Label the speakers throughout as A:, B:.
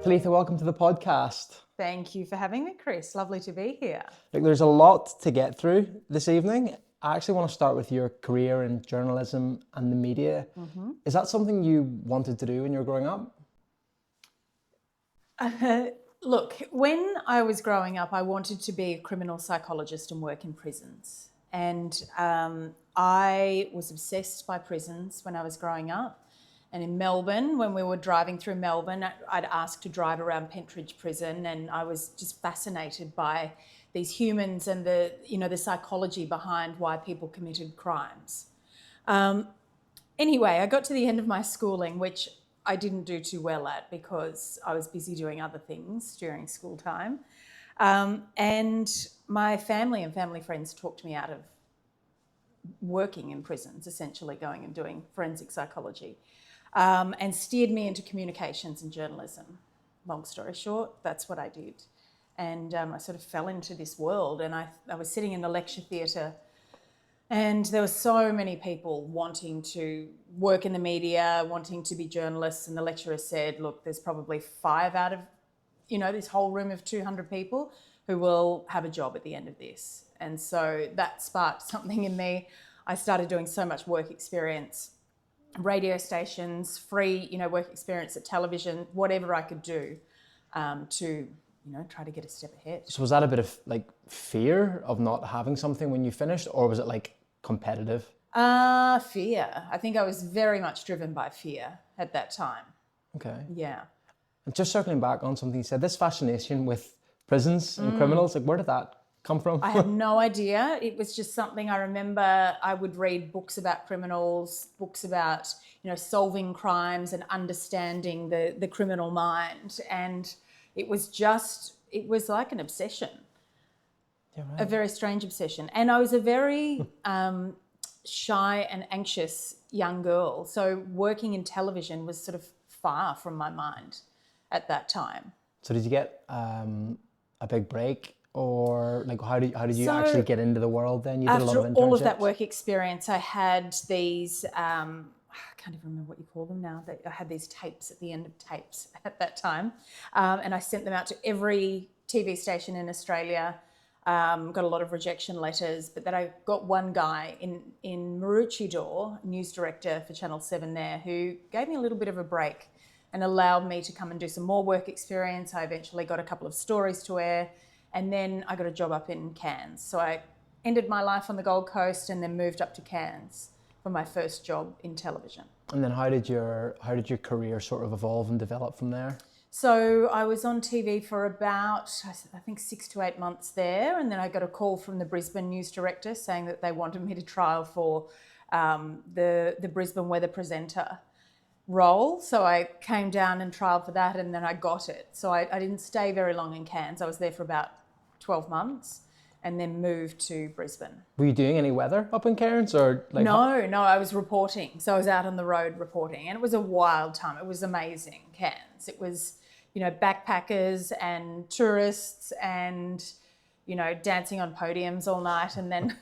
A: Talitha, welcome to the podcast.
B: Thank you for having me, Chris. Lovely to be here.
A: Look, there's a lot to get through this evening. I actually want to start with your career in journalism and the media. Mm-hmm. Is that something you wanted to do when you were growing up?
B: Look, when I was growing up, I wanted to be a criminal psychologist and work in prisons. And I was obsessed by prisons when I was growing up. And in Melbourne, when we were driving through Melbourne, I'd asked to drive around Pentridge Prison, and I was just fascinated by these humans and the psychology behind why people committed crimes. Anyway, I got to the end of my schooling, which I didn't do too well at because I was busy doing other things during school time. And my family and family friends talked me out of working in prisons, essentially going and doing forensic psychology. And steered me into communications and journalism. Long story short, that's what I did. And I sort of fell into this world, and I was sitting in the lecture theatre, and there were so many people wanting to work in the media, wanting to be journalists, and the lecturer said, look, there's probably 5 out of, this whole room of 200 people who will have a job at the end of this. And so that sparked something in me. I started doing so much work experience, radio stations, free, work experience at television, whatever I could do to, try to get a step ahead.
A: So was that a bit of fear of not having something when you finished, or was it competitive?
B: Fear. I think I was very much driven by fear at that time.
A: Okay.
B: Yeah.
A: And just circling back on something you said, this fascination with prisons and criminals, where did that come from?
B: I have no idea. It was just something I remember. I would read books about criminals, books about, solving crimes and understanding the criminal mind. And it was like an obsession.
A: Yeah, right.
B: A very strange obsession. And I was a very shy and anxious young girl. So working in television was sort of far from my mind at that time.
A: So did you get a big break? Or how did you actually get into the world then? You did a lot of internships.
B: After all of that work experience, I had these, I can't even remember what you call them now. I had these tapes at the end of tapes at that time. And I sent them out to every TV station in Australia. Got a lot of rejection letters, but then I got one guy in Maroochydore, news director for Channel 7 there, who gave me a little bit of a break and allowed me to come and do some more work experience. I eventually got a couple of stories to air. And then I got a job up in Cairns. So I ended my life on the Gold Coast and then moved up to Cairns for my first job in television.
A: And then how did your career sort of evolve and develop from there?
B: So I was on TV for about, I think 6 to 8 months there. And then I got a call from the Brisbane news director saying that they wanted me to trial for the Brisbane weather presenter role. So I came down and trialed for that, and then I got it. So I didn't stay very long in Cairns. I was there for about 12 months and then moved to Brisbane.
A: Were you doing any weather up in Cairns or
B: No, I was reporting. So I was out on the road reporting, and it was a wild time. It was amazing, Cairns. It was, backpackers and tourists and, dancing on podiums all night and then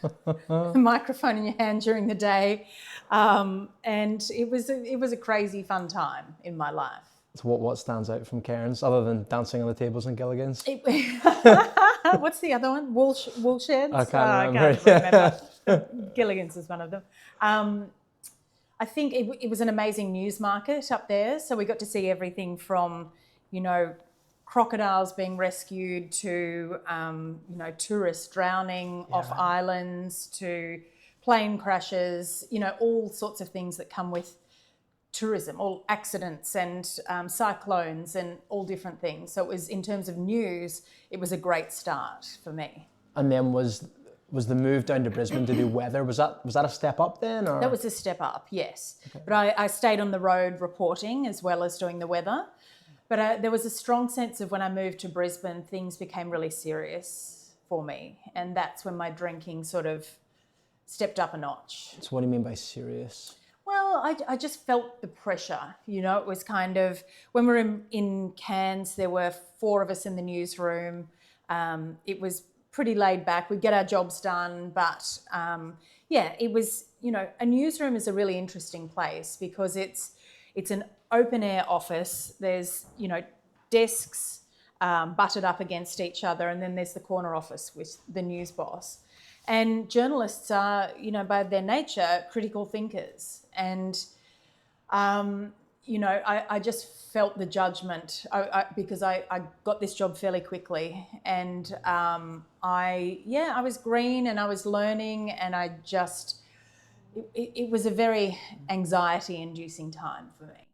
B: a microphone in your hand during the day. And it was a crazy fun time in my life.
A: So what stands out from Cairns other than dancing on the tables in Gilligan's?
B: What's the other one? Woolsheds?
A: I can't remember.
B: Gilligan's is one of them. I think it was an amazing news market up there. So we got to see everything from, crocodiles being rescued to, tourists drowning off islands to plane crashes, all sorts of things that come with tourism, all accidents and cyclones and all different things. So it was, in terms of news, it was a great start for me.
A: And then was the move down to Brisbane to do weather, was that a step up then? Or?
B: That was a step up, yes. Okay. But I stayed on the road reporting as well as doing the weather. But there was a strong sense of when I moved to Brisbane, things became really serious for me. And that's when my drinking sort of stepped up a notch.
A: So what do you mean by serious?
B: Well, I just felt the pressure, it was kind of, when we were in Cairns, there were 4 of us in the newsroom. It was pretty laid back. We'd get our jobs done, but it was, a newsroom is a really interesting place because it's an open air office. There's, desks butted up against each other, and then there's the corner office with the news boss. And journalists are, by their nature, critical thinkers. And, I just felt the judgment because I got this job fairly quickly. And I was green and I was learning, and it was a very anxiety-inducing time for me.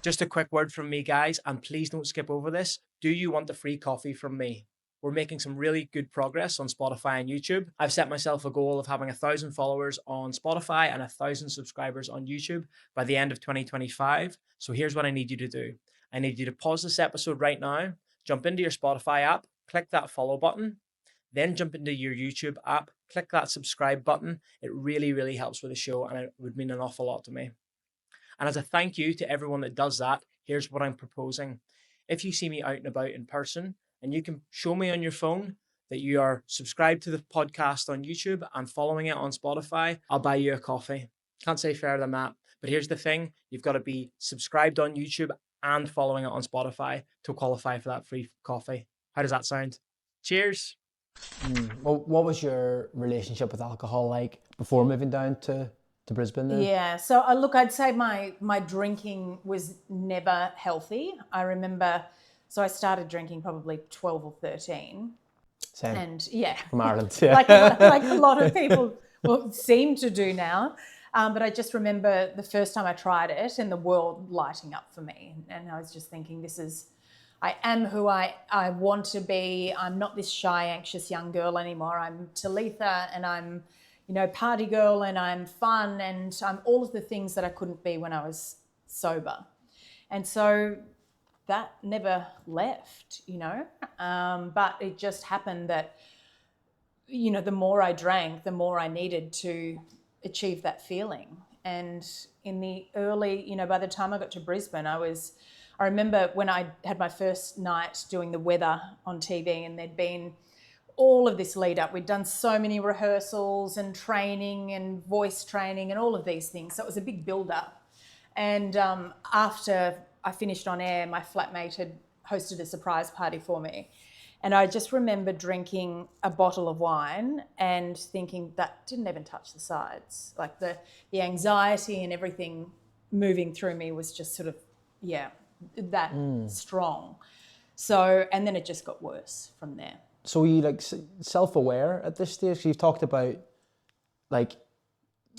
A: Just a quick word from me, guys, and please don't skip over this. Do you want a free coffee from me? We're making some really good progress on Spotify and YouTube. I've set myself a goal of having 1,000 followers on Spotify and 1,000 subscribers on YouTube by the end of 2025. So here's what I need you to do. I need you to pause this episode right now, jump into your Spotify app, click that follow button, then jump into your YouTube app, click that subscribe button. It really, really helps with the show, and it would mean an awful lot to me. And as a thank you to everyone that does that, here's what I'm proposing. If you see me out and about in person, and you can show me on your phone that you are subscribed to the podcast on YouTube and following it on Spotify, I'll buy you a coffee. Can't say fairer than that. But here's the thing, you've got to be subscribed on YouTube and following it on Spotify to qualify for that free coffee. How does that sound? Cheers. Well, what was your relationship with alcohol like before moving down to Brisbane then?
B: Yeah, so I'd say my drinking was never healthy. I remember, so I started drinking probably 12 or 13.
A: Same.
B: And yeah.
A: From Ireland, yeah.
B: like a lot of people seem to do now. But I just remember the first time I tried it and the world lighting up for me. And I was just thinking, I am who I want to be. I'm not this shy, anxious young girl anymore. I'm Talitha, and I'm, party girl, and I'm fun, and I'm all of the things that I couldn't be when I was sober. And so that never left, but it just happened that, the more I drank, the more I needed to achieve that feeling. And in the early, by the time I got to Brisbane, I remember when I had my first night doing the weather on TV, and there'd been all of this lead up. We'd done so many rehearsals and training and voice training and all of these things. So it was a big build up. And after I finished on air, my flatmate had hosted a surprise party for me. And I just remember drinking a bottle of wine and thinking that didn't even touch the sides. Like the anxiety and everything moving through me was just sort of, that strong. So, and then it just got worse from there.
A: So were you self-aware at this stage? You've talked about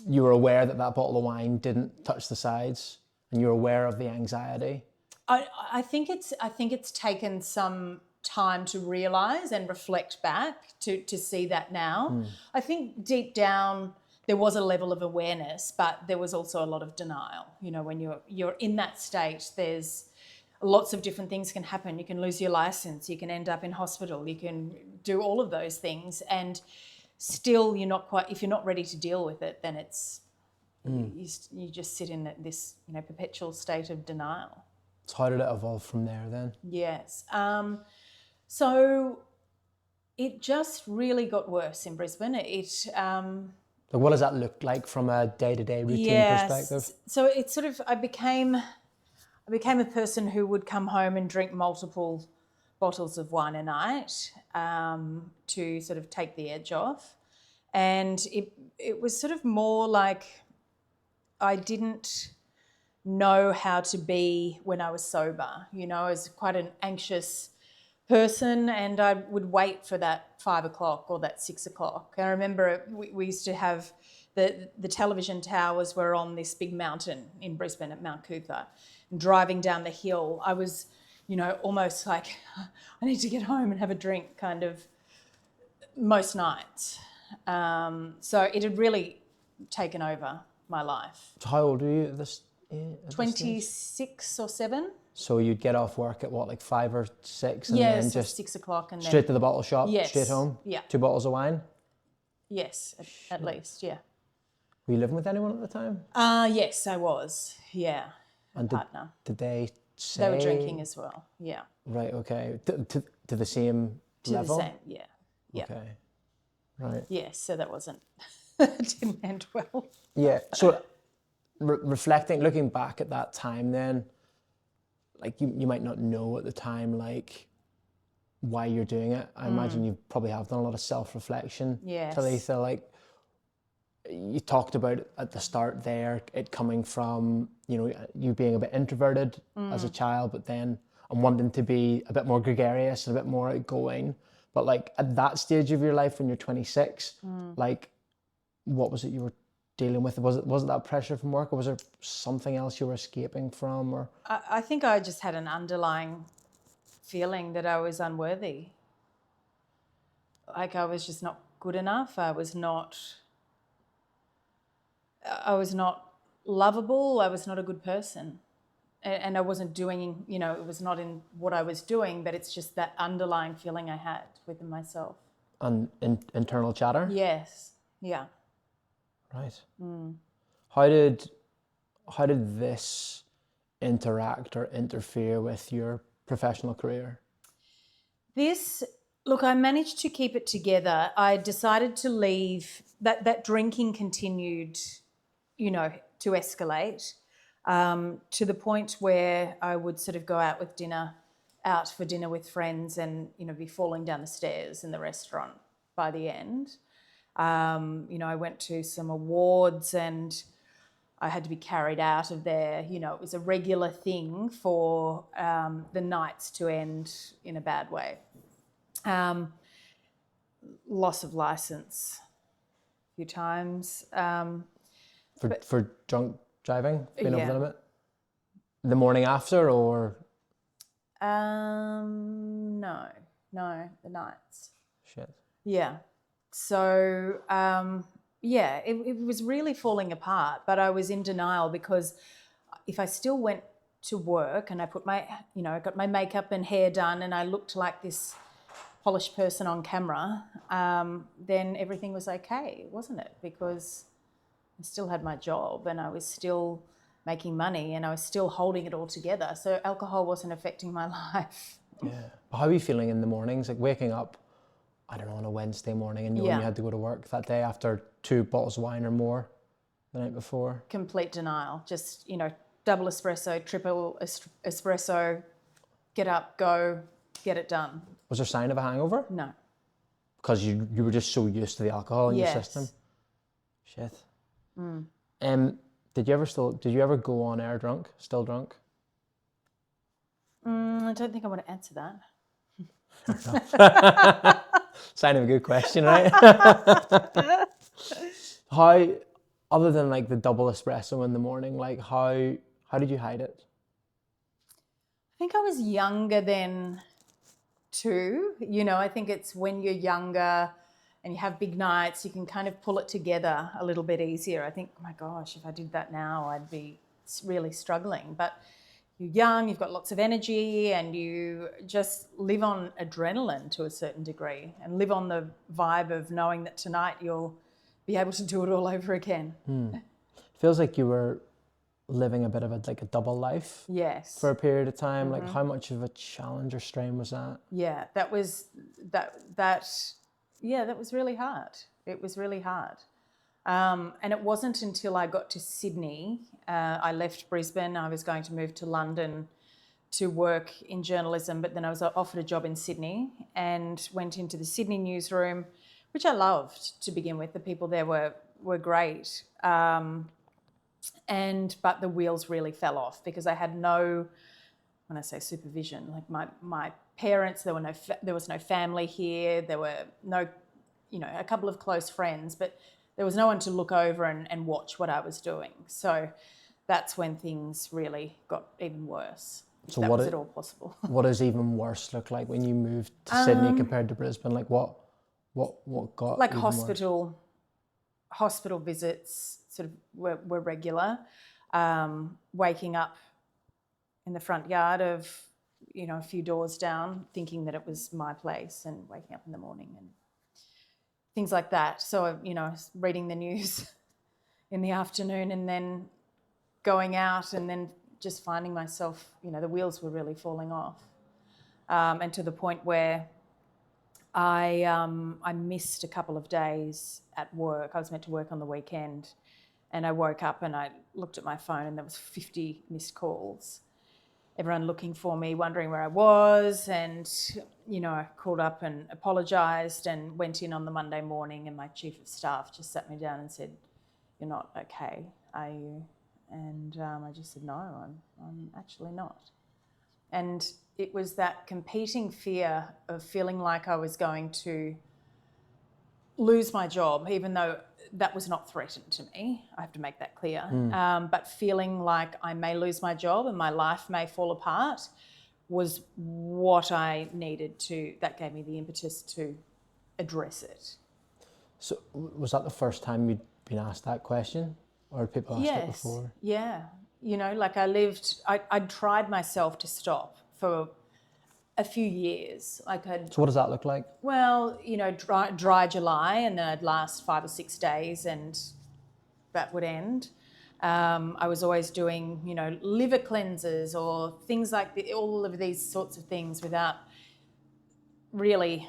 A: you were aware that bottle of wine didn't touch the sides, and you're aware of the anxiety.
B: I think it's taken some time to realise and reflect back to see that now. I think deep down there was a level of awareness, but there was also a lot of denial. When you're in that state, there's lots of different things can happen. You can lose your license, you can end up in hospital, you can do all of those things, and still if you're not ready to deal with it, then it's you just sit in this perpetual state of denial.
A: So how did it evolve from there then?
B: Yes. So it just really got worse in Brisbane.
A: What does that look like from a day-to-day routine perspective? So
B: it's sort of, I became a person who would come home and drink multiple bottles of wine a night to sort of take the edge off. And it was sort of more like I didn't know how to be when I was sober. I was quite an anxious person, and I would wait for that 5 o'clock or that 6 o'clock. I remember we used to have the television towers were on this big mountain in Brisbane at Mount Cootha. And driving down the hill, I was, almost like I need to get home and have a drink kind of most nights. So it had really taken over my life.
A: So how old were you at this?
B: 26 or 7.
A: So you'd get off work at 5 or 6 and
B: then
A: just
B: 6 o'clock and
A: straight to the bottle shop,
B: yes,
A: straight home?
B: Yeah.
A: 2 bottles of wine?
B: Yes, at least, yeah.
A: Were you living with anyone at the time?
B: Yes, I was, yeah.
A: And
B: partner.
A: Did they say...
B: They were drinking as well, yeah.
A: Right, okay. To the same level?
B: To the same, yeah. Yeah.
A: Okay, right.
B: Yes, so that didn't end well.
A: Yeah, so reflecting, looking back at that time then, like you might not know at the time, like why you're doing it. I imagine you probably have done a lot of self-reflection.
B: Yes.
A: Talitha, like you talked about at the start there, it coming from, you know, you being a bit introverted as a child, but then and wanting to be a bit more gregarious and a bit more outgoing. But like at that stage of your life when you're 26, like what was it you were dealing with? Was it that pressure from work, or was there something else you were escaping from? Or
B: I think I just had an underlying feeling that I was unworthy. Like I was just not good enough. I was not lovable. I was not a good person. And I wasn't doing, you know, it was not in what I was doing, but it's just that underlying feeling I had within myself.
A: and internal chatter?
B: Yes. Yeah.
A: Right. How did this interact or interfere with your professional career?
B: Look, I managed to keep it together. I decided to leave. That drinking continued, you know, to escalate to the point where I would sort of go out for dinner with friends and, you know, be falling down the stairs in the restaurant by the end. You know, I went to some awards and I had to be carried out of there. You know, it was a regular thing for the nights to end in a bad way. Loss of license a few times.
A: For drunk driving, being over
B: Yeah.
A: the limit? The morning after, or?
B: No, the nights.
A: Shit.
B: Yeah. So, yeah, it was really falling apart, but I was in denial because if I still went to work and I put I got my makeup and hair done and I looked like this polished person on camera, then everything was okay, wasn't it? Because I still had my job and I was still making money and I was still holding it all together. So alcohol wasn't affecting my life.
A: Yeah. But how are you feeling in the mornings? Like waking up, I don't know, on a Wednesday morning and knowing you had to go to work that day after 2 bottles of wine or more the night before?
B: Complete denial. Just, you know, double espresso, triple espresso, get up, go, get it done.
A: Was there a sign of a hangover?
B: No.
A: Because you were just so used to the alcohol in your system? Shit. Did you ever go on air drunk? Still drunk?
B: I don't think I want to answer that.
A: Fair enough. Sign of a good question, right? How, other than like the double espresso in the morning, like how did you hide it?
B: I think I was younger then too. You know, I think it's when you're younger and you have big nights, you can kind of pull it together a little bit easier. I think, oh my gosh, if I did that now, I'd be really struggling. But you're young, you've got lots of energy, and you just live on adrenaline to a certain degree and live on the vibe of knowing that tonight you'll be able to do it all over again.
A: Feels like you were living a bit of a double life.
B: Yes.
A: For a period of time. Like how much of a challenge or strain was that?
B: Yeah, that was really hard. It was really hard. And it wasn't until I got to Sydney, I left Brisbane, I was going to move to London to work in journalism, but then I was offered a job in Sydney and went into the Sydney newsroom, which I loved to begin with. The people there were great. But the wheels really fell off because I had no, when I say supervision, like my parents, there was no family here, there were no, you know, a couple of close friends, but there was no one to look over and watch what I was doing. So that's when things really got even worse. So that was at all possible.
A: What does even worse look like when you moved to Sydney compared to Brisbane? Like what got
B: like
A: even
B: hospital visits sort of were regular. Waking up in the front yard of, you know, a few doors down, thinking that it was my place, and waking up in the morning and things like that. So, you know, reading the news in the afternoon and then going out and then just finding myself, you know, the wheels were really falling off. And to the point where I missed a couple of days at work. I was meant to work on the weekend and I woke up and I looked at my phone and there was 50 missed calls. everyone looking for me, wondering where I was. And, you know, I called up and apologised and went in on the Monday morning, and my chief of staff just sat me down and said, "You're not okay, are you?" And I just said, "No, I'm actually not." And it was that competing fear of feeling like I was going to lose my job, even though that was not threatened to me. I have to make that clear. But feeling like I may lose my job and my life may fall apart was what I needed to, that gave me the impetus to address it.
C: So was that the first time you'd been asked that question, or had people asked it before?
B: Yeah. You know, like I'd tried myself to stop for a few years. So
C: what does that look like?
B: Well, you know, dry July, and then I'd last 5 or 6 days and that would end. I was always doing, you know, liver cleanses or things like all of these sorts of things without really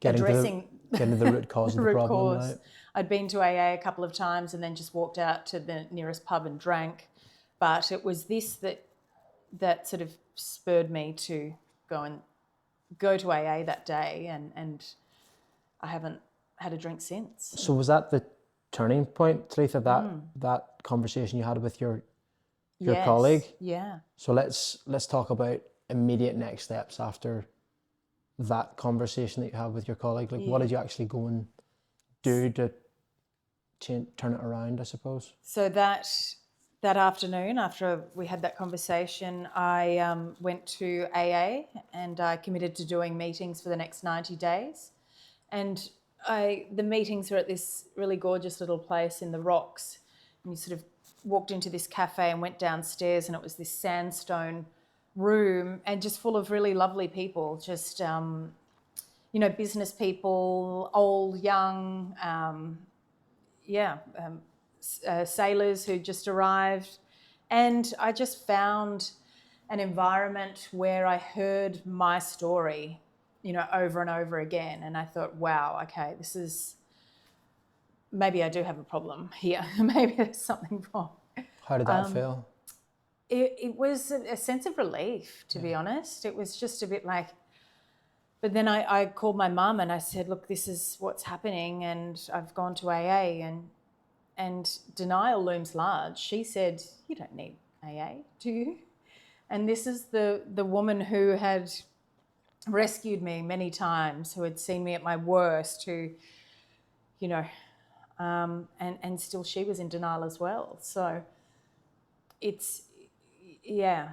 B: addressing
C: getting to the root cause of the problem. Right?
B: I'd been to AA a couple of times and then just walked out to the nearest pub and drank. But it was this that sort of spurred me to go to AA that day, and I haven't had a drink since.
C: So was that the turning point, Talitha, that conversation you had with your colleague?
B: Yeah.
C: So let's talk about immediate next steps after that conversation that you had with your colleague. Like, what did you actually go and do to turn it around, I suppose?
B: So that afternoon, after we had that conversation, I went to AA and I committed to doing meetings for the next 90 days. And the meetings were at this really gorgeous little place in the rocks. And you sort of walked into this cafe and went downstairs, and it was this sandstone room and just full of really lovely people, just, you know, business people, old, young, sailors who just arrived. And I just found an environment where I heard my story, you know, over and over again. And I thought, wow, okay, maybe I do have a problem here. Maybe there's something wrong.
C: How did that feel?
B: It was a sense of relief, to be honest. It was just a bit like, but then I called my mum and I said, look, this is what's happening, and I've gone to AA, and denial looms large. She said, you don't need AA, do you? And this is the woman who had rescued me many times, who had seen me at my worst, who, you know, and still she was in denial as well. So it's, yeah.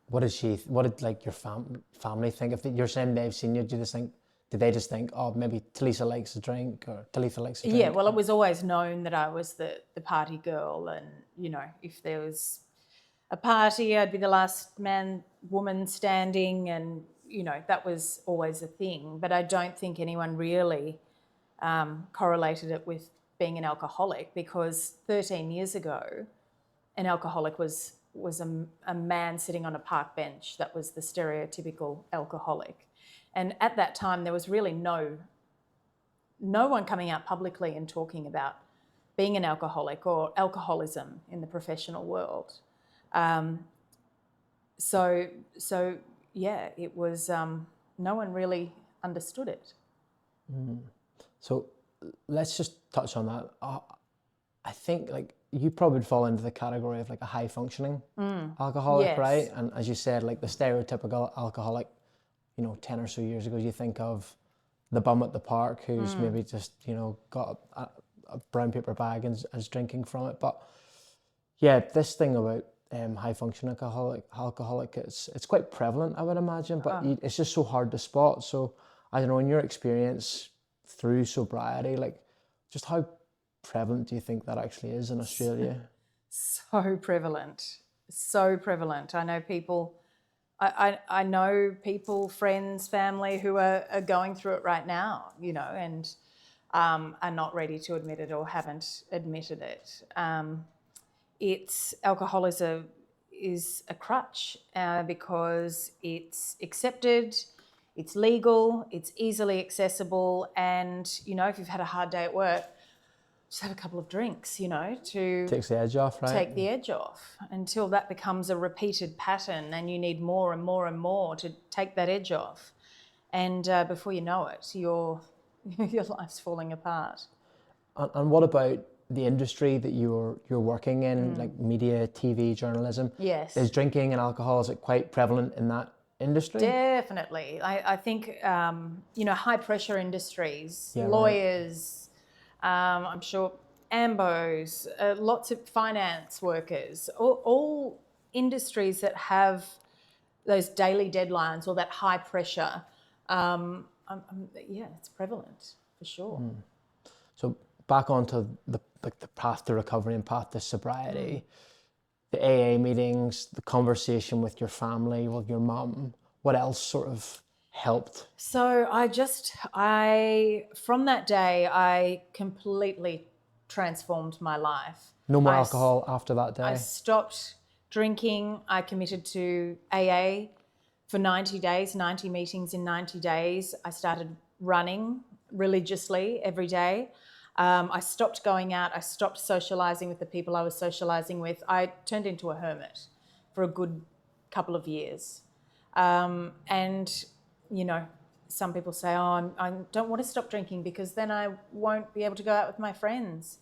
C: What did like your family think? If you're saying they've seen you, did they just think, oh, maybe Talitha likes a drink, or Talitha likes a drink?
B: Yeah, well, it was always known that I was the party girl, and, you know, if there was a party, I'd be the last woman standing, and, you know, that was always a thing. But I don't think anyone really correlated it with being an alcoholic, because 13 years ago, an alcoholic was a man sitting on a park bench. That was the stereotypical alcoholic. And at that time, there was really no one coming out publicly and talking about being an alcoholic or alcoholism in the professional world. So yeah, it was, no one really understood it.
C: So let's just touch on that. I think, like, you probably would fall into the category of like a high functioning alcoholic,
B: Yes.
C: right? And as you said, like the stereotypical alcoholic, you know, 10 or so years ago, you think of the bum at the park who's maybe just, you know, got a brown paper bag and is drinking from it. But yeah, this thing about high functioning alcoholic, it's quite prevalent, I would imagine, but it's just so hard to spot. So I don't know, in your experience through sobriety, like, just how prevalent do you think that actually is in Australia?
B: So prevalent. I know people, I know people, friends, family who are going through it right now, you know, and are not ready to admit it or haven't admitted it. Alcoholism is a crutch because it's accepted, it's legal, it's easily accessible, and, you know, if you've had a hard day at work, just have a couple of drinks, you know, to
C: Takes the edge off, right?
B: take the edge off, until that becomes a repeated pattern and you need more and more and more to take that edge off. And before you know it, your life's falling apart.
C: And what about the industry that you're working in, like media, TV, journalism?
B: Yes.
C: Is drinking and alcohol, is it quite prevalent in that industry?
B: Definitely. I think, you know, high pressure industries,
C: Yeah,
B: lawyers, I'm sure AMBOs, lots of finance workers, all industries that have those daily deadlines or that high pressure. Yeah, it's prevalent for sure.
C: So back onto the path to recovery and path to sobriety, the AA meetings, the conversation with your family, with your mum, what else sort of helped?
B: So from that day, I completely transformed my life.
C: No more alcohol after that day?
B: I stopped drinking. I committed to AA for 90 days, 90 meetings in 90 days. I started running religiously every day. I stopped going out. I stopped socialising with the people I was socialising with. I turned into a hermit for a good couple of years. And, you know, some people say, oh, I don't want to stop drinking because then I won't be able to go out with my friends.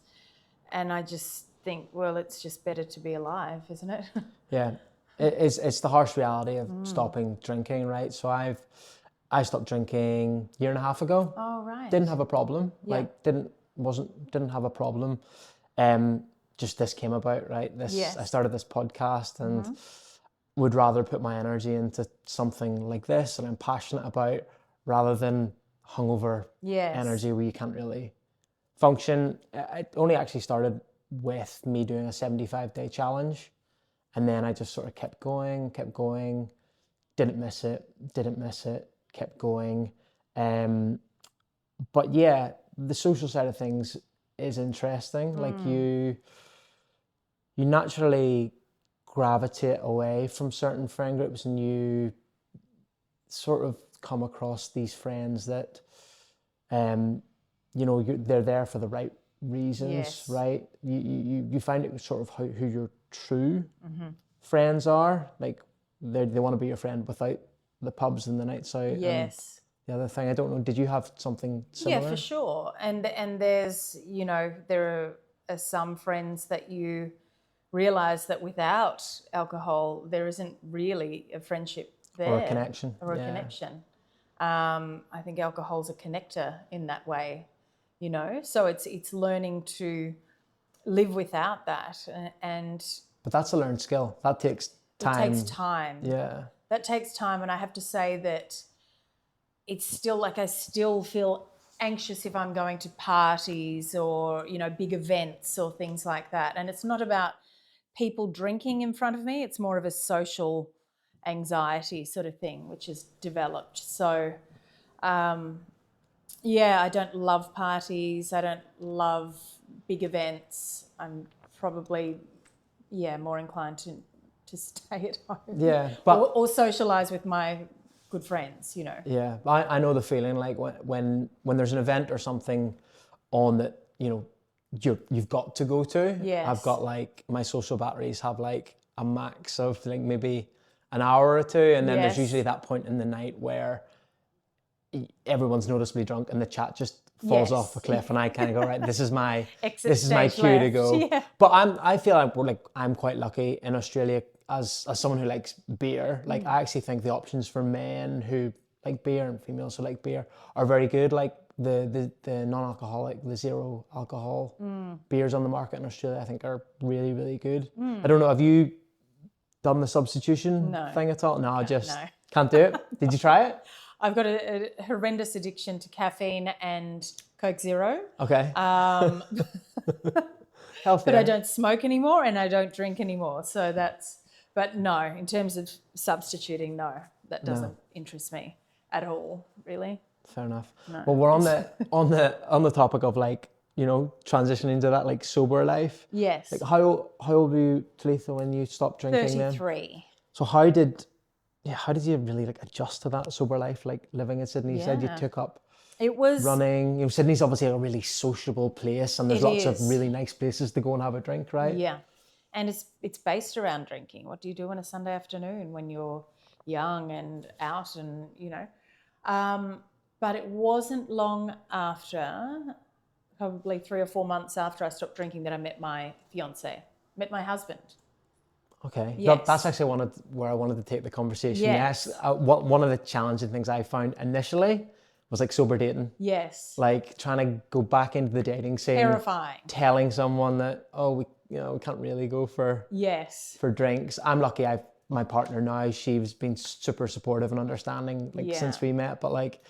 B: And I just think, well, it's just better to be alive, isn't it?
C: Yeah, it's the harsh reality of stopping drinking, right? So I stopped drinking a year and a half ago.
B: Oh, right.
C: Didn't have a problem.
B: Yeah.
C: Like didn't have a problem. Just this came about, right?
B: Yes.
C: I started this podcast and would rather put my energy into something like this that I'm passionate about rather than hungover energy where you can't really function. It only actually started with me doing a 75-day challenge, and then I just sort of kept going, didn't miss it, kept going. But yeah, the social side of things is interesting. Like you naturally gravitate away from certain friend groups, and you sort of come across these friends that, you know, they're there for the right reasons, right? You find it sort of who your true friends are. Like they want to be your friend without the pubs and the nights out.
B: Yes.
C: The other thing, I don't know, did you have something similar?
B: Yeah, for sure. And there's, you know, there are some friends that you realise that without alcohol, there isn't really a friendship there.
C: Or a connection.
B: Or a connection. I think alcohol's a connector in that way, you know. So it's learning to live without that.
C: But that's a learned skill. That takes time.
B: It takes time.
C: Yeah.
B: That takes time, and I have to say that it's still like I still feel anxious if I'm going to parties or, you know, big events or things like that. And it's not about people drinking in front of me. It's more of a social anxiety sort of thing, which is developed. So, yeah, I don't love parties. I don't love big events. I'm probably, more inclined to stay at home.
C: Yeah. But
B: or socialise with my good friends, you know.
C: Yeah, I know the feeling. Like when there's an event or something on that, you know, you've got to go to.
B: Yes.
C: I've got like my social batteries have like a max of like maybe an hour or two, and then there's usually that point in the night where everyone's noticeably drunk and the chat just falls off a cliff, and I kind of go, right, this is my cue to go.
B: Yeah.
C: But I feel like I'm quite lucky in Australia as someone who likes beer. Like I actually think the options for men who like beer and females who like beer are very good. Like the non-alcoholic, the zero alcohol beers on the market in Australia, I think are really, really good. I don't know, have you done the substitution thing at all? No, just can't do it. Did you try it?
B: I've got a horrendous addiction to caffeine and Coke Zero.
C: Okay. Healthy.
B: But I don't smoke anymore and I don't drink anymore. So but no, in terms of substituting, no, that doesn't interest me at all, really.
C: Fair enough.
B: No.
C: Well, we're on the topic of like, you know, transitioning to that like sober life.
B: Yes.
C: Like how old were you, Talitha, when you stopped drinking?
B: 33.
C: Then? So how did you really like adjust to that sober life, like living in Sydney? You said you took up
B: It was.
C: running? You know, Sydney's obviously a really sociable place, and there's
B: It
C: lots of
B: is.
C: really nice places to go and have a drink, right?
B: Yeah. And it's based around drinking. What do you do on a Sunday afternoon when you're young and out and, but it wasn't long after, probably 3 or 4 months after I stopped drinking, that I met my husband.
C: Okay,
B: Yes.
C: that's actually where I wanted to take the conversation.
B: Yes.
C: One of the challenging things I found initially was like sober dating.
B: Yes.
C: Like trying to go back into the dating scene.
B: Terrifying.
C: Telling someone that, we can't really go for drinks. I'm lucky my partner now, she's been super supportive and understanding since we met. But like,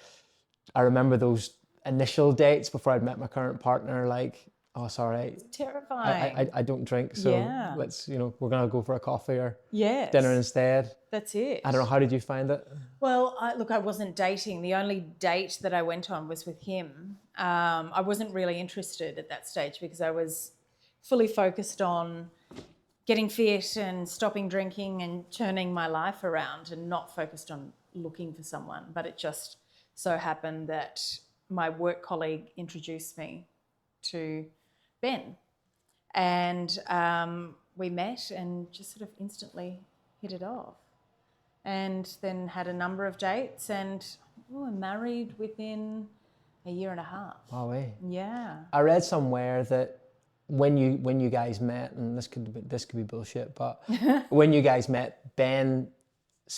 C: I remember those initial dates before I'd met my current partner, like, oh, sorry.
B: It's terrifying.
C: I don't drink, so let's, we're going to go for a coffee or dinner instead.
B: That's it.
C: I don't know, how did you find it?
B: Well, I wasn't dating. The only date that I went on was with him. I wasn't really interested at that stage because I was fully focused on getting fit and stopping drinking and turning my life around, and not focused on looking for someone. But it just so happened that my work colleague introduced me to Ben, and we met and just sort of instantly hit it off, and then had a number of dates, and we were married within a year and a half.
C: Wow,
B: Yeah.
C: I read somewhere that when you guys met, and this could be bullshit, but when you guys met, Ben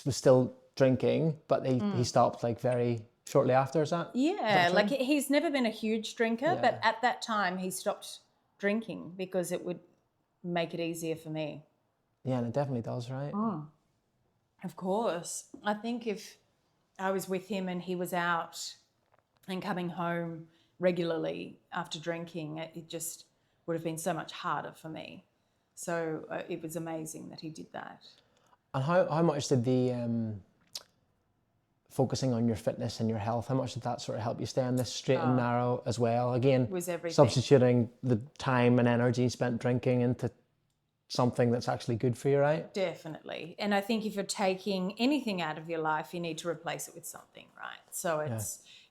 C: was still drinking, but he stopped like very shortly after. Is that?
B: Yeah,
C: is that
B: like
C: true?
B: he's never been a huge drinker, but at that time he stopped drinking because it would make it easier for me.
C: Yeah, and it definitely does, right?
B: Of course. I think if I was with him and he was out and coming home regularly after drinking, it just would have been so much harder for me. So it was amazing that he did that.
C: And how much did the focusing on your fitness and your health, how much did that sort of help you stay on this straight and narrow as well? Again,
B: It was everything.
C: substituting the time and energy spent drinking into something that's actually good for you, right?
B: Definitely. And I think if you're taking anything out of your life, you need to replace it with something, right? So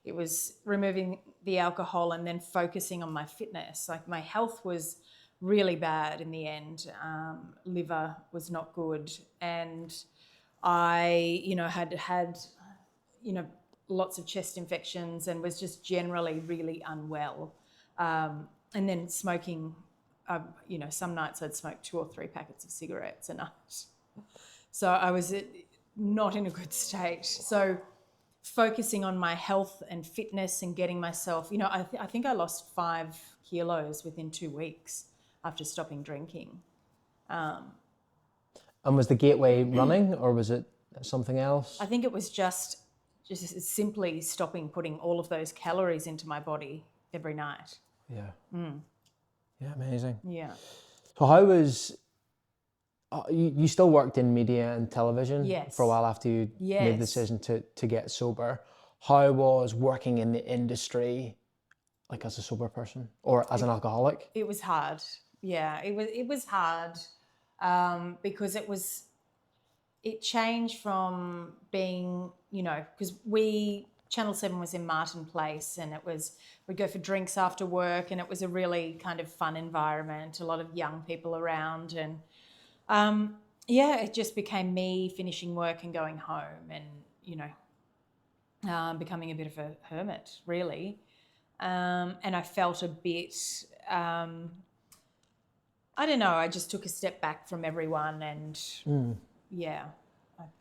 B: it was removing the alcohol and then focusing on my fitness. Like my health was really bad in the end. Liver was not good. And I, had lots of chest infections and was just generally really unwell. And then smoking, some nights I'd smoke 2 or 3 packets of cigarettes a night. So I was not in a good state. So focusing on my health and fitness and getting myself, I think I lost 5 kilos within 2 weeks after stopping drinking.
C: And was the gateway running, or was it something else?
B: I think it was just simply stopping putting all of those calories into my body every night.
C: Yeah. Yeah, amazing.
B: Yeah.
C: So how was, you still worked in media and television
B: Yes.
C: for a while after you made the decision to get sober. How was working in the industry, like as a sober person or as an alcoholic?
B: It was hard. Yeah, it was hard because it changed from being, because Channel 7 was in Martin Place, and we'd go for drinks after work, and it was a really kind of fun environment, a lot of young people around, and it just became me finishing work and going home and, becoming a bit of a hermit, really. And I felt a bit, I don't know, I just took a step back from everyone, and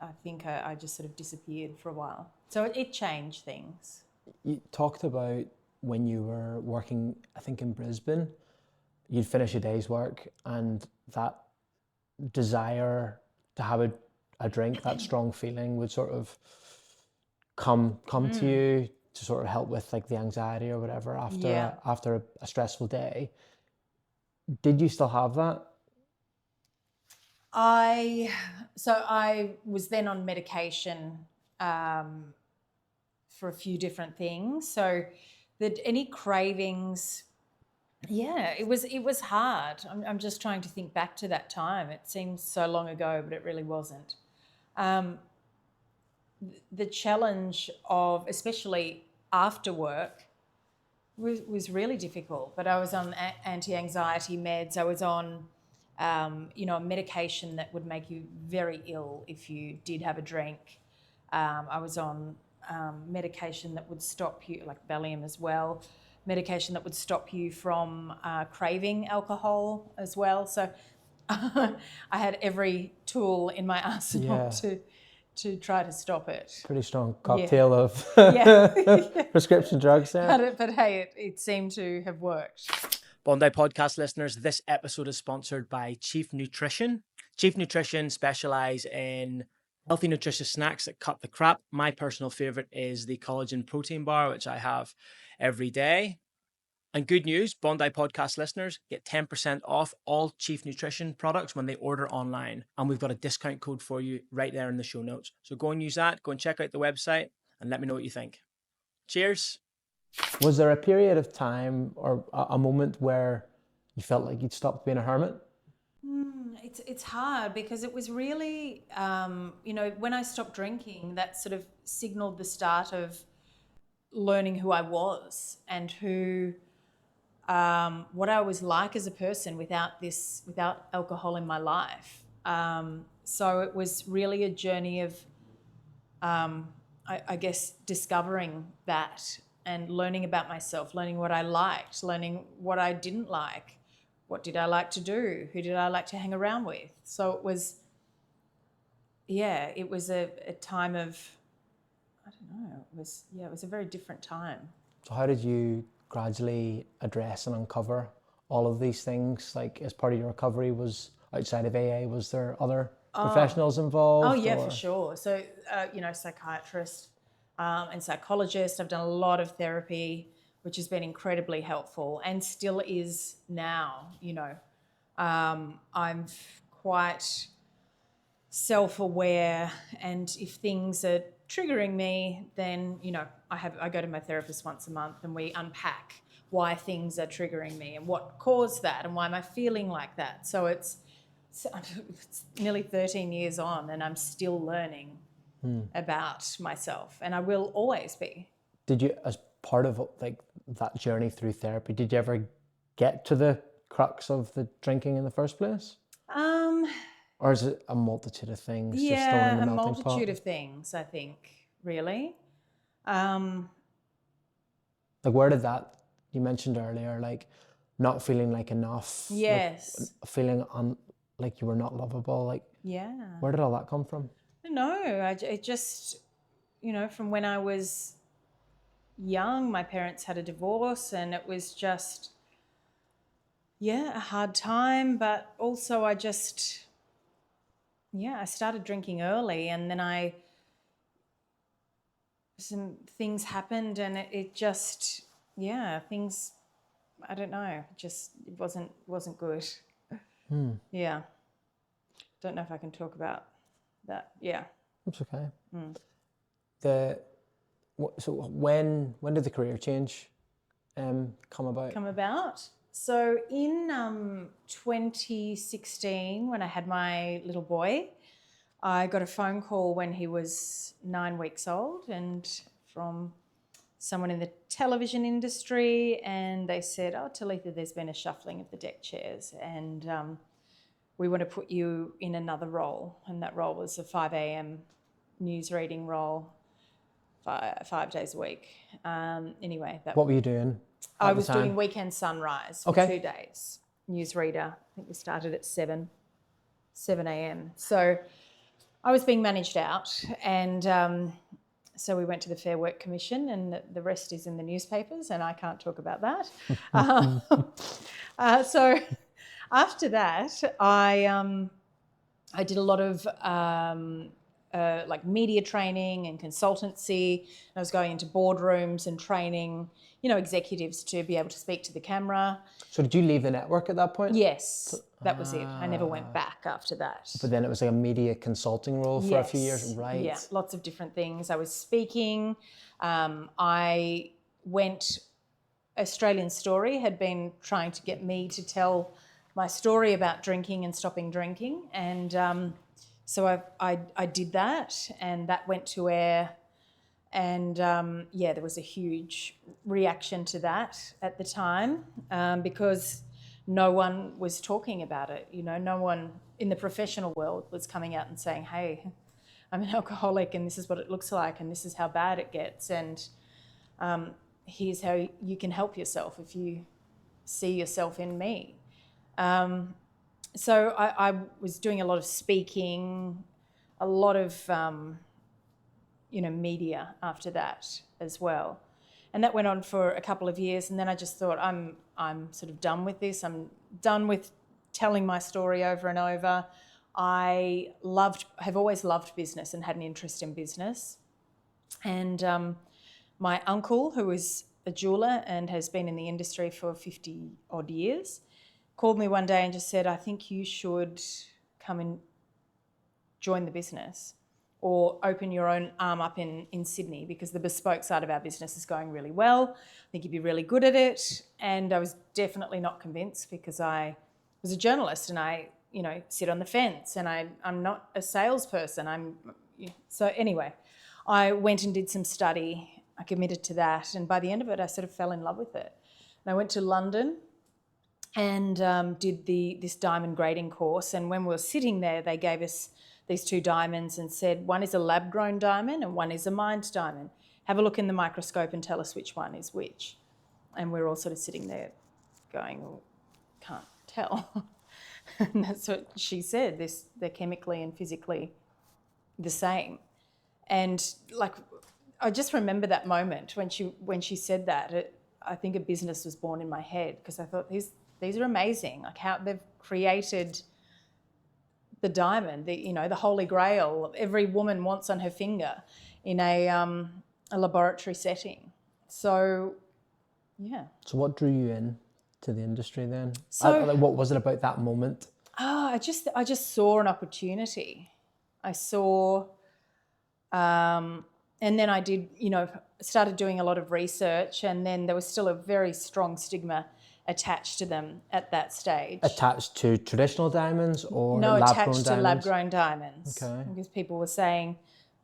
B: I think I just sort of disappeared for a while. So it changed things.
C: You talked about when you were working, I think in Brisbane, you'd finish a day's work and that desire to have a drink, that strong feeling would sort of come to you to sort of help with like the anxiety or whatever after a stressful day. Did you still have that?
B: I was then on medication for a few different things. So that any cravings, it was hard. I'm just trying to think back to that time. It seems so long ago, but it really wasn't. The challenge of, especially after work was really difficult. But I was on anti-anxiety meds. I was on, a medication that would make you very ill if you did have a drink. I was on medication that would stop you, like Valium as well, medication that would stop you from craving alcohol as well. So I had every tool in my arsenal to try to stop it.
C: Pretty strong cocktail of prescription drugs there.
B: But hey, it seemed to have worked.
A: Bondi podcast listeners, this episode is sponsored by Chief Nutrition. Chief Nutrition specialise in healthy, nutritious snacks that cut the crap. My personal favourite is the collagen protein bar, which I have every day. And good news, Bondi podcast listeners get 10% off all Chief Nutrition products when they order online. And we've got a discount code for you right there in the show notes. So go and use that, go and check out the website and let me know what you think. Cheers.
C: Was there a period of time or a moment where you felt like you'd stopped being a hermit?
B: It's hard because it was really, when I stopped drinking, that sort of signaled the start of learning who I was and what I was like as a person without alcohol in my life. So it was really a journey of, I guess, discovering that and learning about myself, learning what I liked, learning what I didn't like. What did I like to do? Who did I like to hang around with? So it was a time of, I don't know, it was a very different time.
C: So how did you gradually address and uncover all of these things? Like, as part of your recovery, was outside of AA, was there other professionals involved?
B: Oh yeah, for sure. So, psychiatrist and psychologist. I've done a lot of therapy, which has been incredibly helpful and still is now. I'm quite self-aware, and if things are triggering me, then I go to my therapist once a month and we unpack why things are triggering me and what caused that and why am I feeling like that. So it's nearly 13 years on and I'm still learning about myself, and I will always be.
C: Did you, as part of like that journey through therapy, did you ever get to the crux of the drinking in the first place? Or is it a multitude of things?
B: Yeah,
C: just thrown in the
B: a
C: melting
B: multitude
C: pot?
B: of things, I think, really.
C: Like, where did that, you mentioned earlier, like not feeling like enough.
B: Yes.
C: Like, feeling like you were not lovable. Like, where did all that come from?
B: No, it just, from when I was young, my parents had a divorce and it was just, a hard time. But also I started drinking early, and then some things happened and it just, things, I don't know, it wasn't good. Yeah. Don't know if I can talk about that. Yeah.
C: That's okay. So when did the career change come about?
B: So in 2016, when I had my little boy, I got a phone call when he was 9 weeks old, and from someone in the television industry, and they said, "Oh, Talitha, there's been a shuffling of the deck chairs, and we want to put you in another role." And that role was a 5 a.m. news reading role, 5 days a week. Anyway,
C: what were you doing?
B: I was doing Weekend Sunrise for 2 days. Newsreader. I think we started at 7 a.m. So I was being managed out, and so we went to the Fair Work Commission, and the rest is in the newspapers, and I can't talk about that. So after that, I did a lot of like media training and consultancy. I was going into boardrooms and training, executives to be able to speak to the camera.
C: So did you leave the network at that point?
B: Yes, that was it. I never went back after that.
C: But then it was like a media consulting role for a few years, right?
B: Yeah, lots of different things. I was speaking. I went, Australian Story had been trying to get me to tell my story about drinking and stopping drinking. And so I did that, and that went to air. And there was a huge reaction to that at the time because no one was talking about it. No one in the professional world was coming out and saying, hey, I'm an alcoholic and this is what it looks like and this is how bad it gets, and here's how you can help yourself if you see yourself in me. So I was doing a lot of speaking, a lot of media after that as well. And that went on for a couple of years, and then I just thought, I'm sort of done with this. I'm done with telling my story over and over. I have always loved business and had an interest in business. And my uncle, who is a jeweler and has been in the industry for 50 odd years, called me one day and just said, I think you should come and join the business or open your own arm up in Sydney, because the bespoke side of our business is going really well. I think you'd be really good at it. And I was definitely not convinced, because I was a journalist and I, sit on the fence, and I'm not a salesperson. So anyway, I went and did some study. I committed to that. And by the end of it, I sort of fell in love with it. And I went to London and did this diamond grading course. And when we were sitting there, they gave us these 2 diamonds and said, one is a lab-grown diamond and one is a mined diamond. Have a look in the microscope and tell us which one is which. And we're all sort of sitting there going, well, can't tell. And that's what she said. They're chemically and physically the same. And I just remember that moment when she said that. I think a business was born in my head, because I thought these are amazing. Like how they've created the diamond, the holy grail every woman wants on her finger in a laboratory setting. So, yeah.
C: So what drew you in to the industry then?
B: So,
C: what was it about that moment?
B: I just saw an opportunity. I saw, and then I did, started doing a lot of research, and then there was still a very strong stigma attached to them at that stage.
C: Attached to traditional diamonds or
B: no,
C: lab-grown
B: attached
C: diamonds?
B: to lab-grown diamonds.
C: Okay.
B: Because people were saying,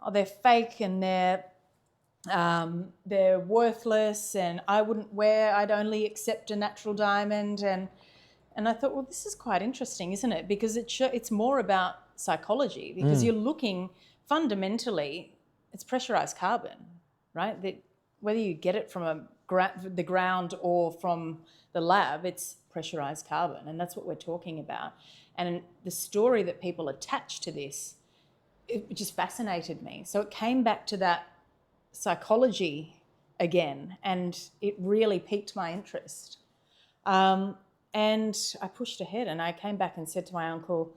B: oh, they're fake and they're worthless, and I'd only accept a natural diamond. And I thought, well, this is quite interesting, isn't it? Because it's more about psychology, because you're looking fundamentally, it's pressurized carbon, right? That whether you get it from the ground or from the lab, it's pressurized carbon, and that's what we're talking about. And the story that people attach to this, it just fascinated me. So it came back to that psychology again, and it really piqued my interest. And I pushed ahead, and I came back and said to my uncle,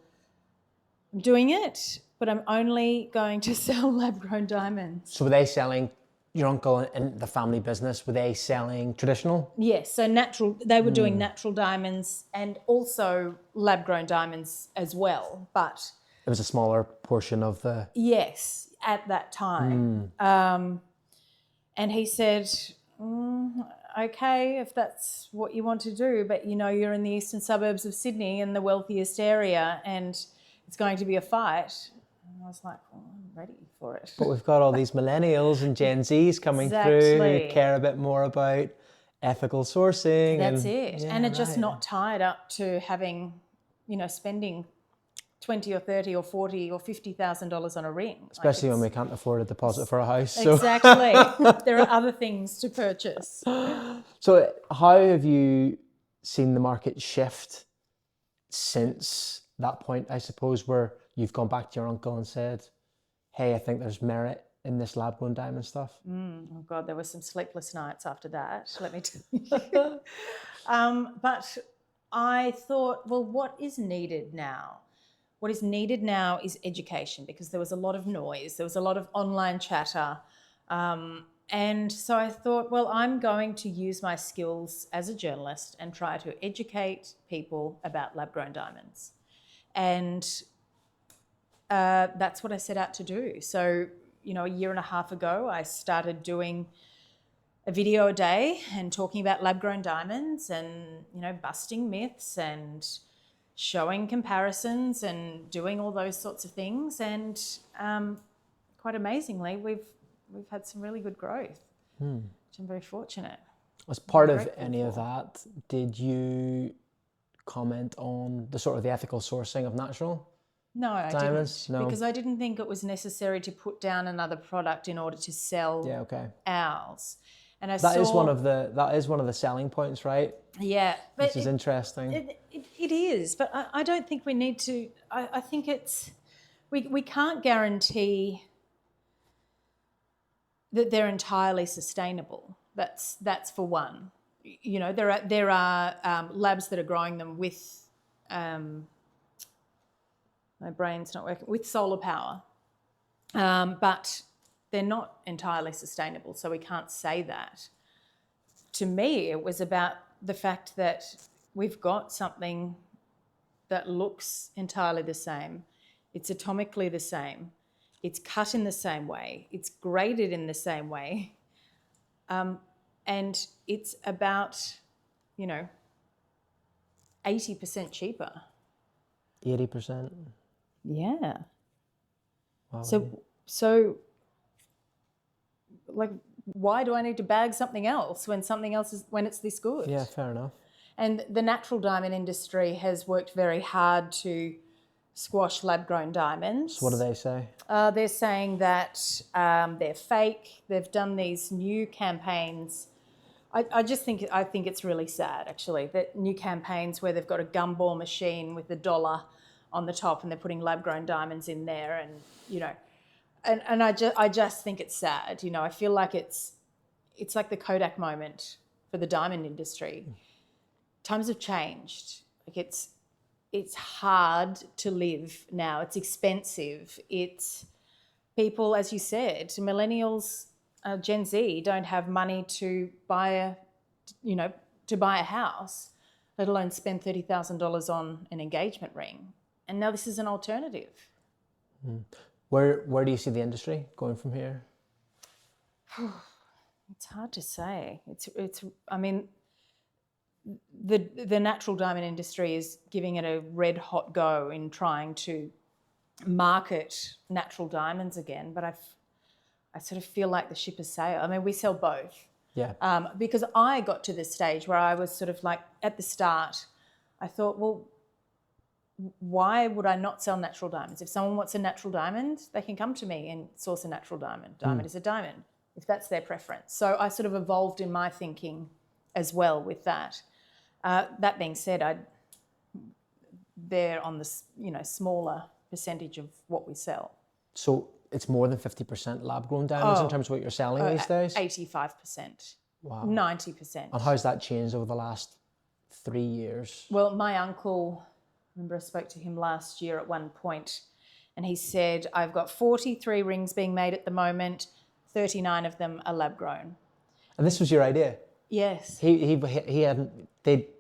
B: I'm doing it, but I'm only going to sell lab-grown diamonds.
C: So were they selling, your uncle and the family business, were they selling traditional?
B: Yes, so natural. They were doing natural diamonds and also lab-grown diamonds as well, but
C: It was a smaller portion of the...
B: yes, at that time. And he said, okay, if that's what you want to do, but you're in the eastern suburbs of Sydney in the wealthiest area, and it's going to be a fight. And I was like, well, I'm ready for it.
C: But we've got all these millennials and Gen Zs coming through who care a bit more about ethical sourcing.
B: That's it.
C: Yeah,
B: and are just not tied up to having, spending $20 or $30 or $40 or $50,000 on a ring.
C: Especially when we can't afford a deposit for a house. So.
B: Exactly. There are other things to purchase.
C: So how have you seen the market shift since that point, I suppose, where you've gone back to your uncle and said, hey, I think there's merit in this lab-grown diamond stuff?
B: Oh, God, there were some sleepless nights after that, let me tell you. But I thought, well, what is needed now? What is needed now is education, because there was a lot of noise. There was a lot of online chatter. And so I thought, well, I'm going to use my skills as a journalist and try to educate people about lab-grown diamonds. And that's what I set out to do. So, a year and a half ago, I started doing a video a day and talking about lab-grown diamonds and, busting myths and showing comparisons and doing all those sorts of things. And quite amazingly, we've had some really good growth, which I'm very fortunate.
C: As part of
B: grateful
C: any of
B: for.
C: that, did you comment on the sort of the ethical sourcing of natural
B: No, I
C: diamonds?
B: didn't,
C: No.
B: because I didn't think it was necessary to put down another product in order to sell
C: Yeah, okay.
B: ours. And I
C: That
B: saw
C: is one of the selling points, right?
B: yeah, but
C: Which is interesting.
B: It is, but I don't think we need to. I think it's we can't guarantee that they're entirely sustainable. That's for one. You know, there are labs that are growing them with my brain's not working with solar power, but they're not entirely sustainable. So we can't say that. To me, it was about the fact that we've got something that looks entirely the same. It's atomically the same. It's cut in the same way. It's graded in the same way. And it's about, 80% cheaper.
C: 80%.
B: Yeah.
C: Wow.
B: So like, why do I need to bag something else when it's this good?
C: Yeah, fair enough.
B: And the natural diamond industry has worked very hard to squash lab-grown diamonds.
C: So what do they say?
B: They're saying that they're fake. They've done these new campaigns. I think it's really sad, actually, that new campaigns where they've got a gumball machine with the dollar on the top and they're putting lab-grown diamonds in there, and I just think it's sad. I feel like it's like the Kodak moment for the diamond industry. Times have changed. Like it's hard to live now. It's expensive. It's people, as you said, millennials, Gen Z don't have money to buy a house, let alone spend $30,000 on an engagement ring. And now this is an alternative.
C: Where do you see the industry going from here?
B: It's hard to say. I mean, the natural diamond industry is giving it a red hot go in trying to market natural diamonds again, but I sort of feel like the ship has sailed. I mean, we sell both.
C: Yeah.
B: Because I got to this stage where I was sort of like, at the start, I thought, well, why would I not sell natural diamonds? If someone wants a natural diamond, they can come to me and source a natural diamond. Diamond is a diamond, if that's their preference. So I sort of evolved in my thinking as well with that. That being said, they're on the smaller percentage of what we sell.
C: So it's more than 50% lab-grown diamonds in terms of what you're selling these days?
B: 85%.
C: Wow.
B: 90%.
C: And how's that changed over the last 3 years?
B: Well, my uncle, I remember I spoke to him last year at one point, and he said, I've got 43 rings being made at the moment, 39 of them are lab-grown.
C: And this was your idea?
B: Yes.
C: They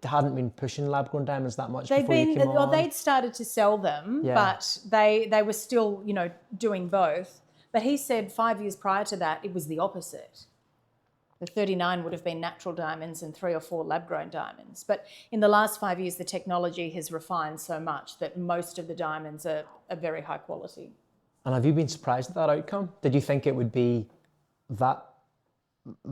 C: hadn't been pushing lab-grown diamonds that much before you came on?
B: Well, they'd started to sell them, but they were still, doing both. But he said 5 years prior to that, it was the opposite. The 39 would have been natural diamonds and 3 or 4 lab-grown diamonds. But in the last 5 years, the technology has refined so much that most of the diamonds are very high quality. And
C: have you been surprised at that outcome? Did you think it would be that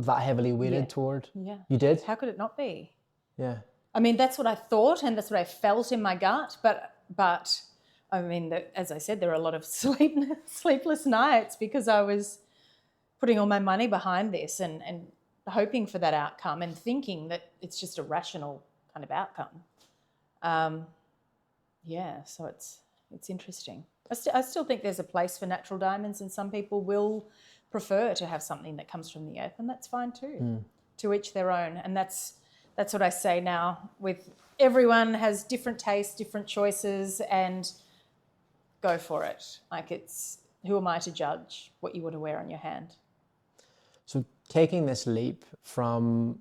C: heavily weighted toward?
B: Yeah.
C: You did?
B: How could it not be?
C: Yeah.
B: I mean, that's what I thought and that's what I felt in my gut. But I mean, as I said, there are a lot of sleepless nights because I was putting all my money behind this and hoping for that outcome and thinking that it's just a rational kind of outcome. So it's interesting. I still think there's a place for natural diamonds, and some people will prefer to have something that comes from the earth, and that's fine too. To each their own. And that's what I say now, with everyone has different tastes, different choices, and go for it. Like, who am I to judge what you want to wear on your hand?
C: So taking this leap from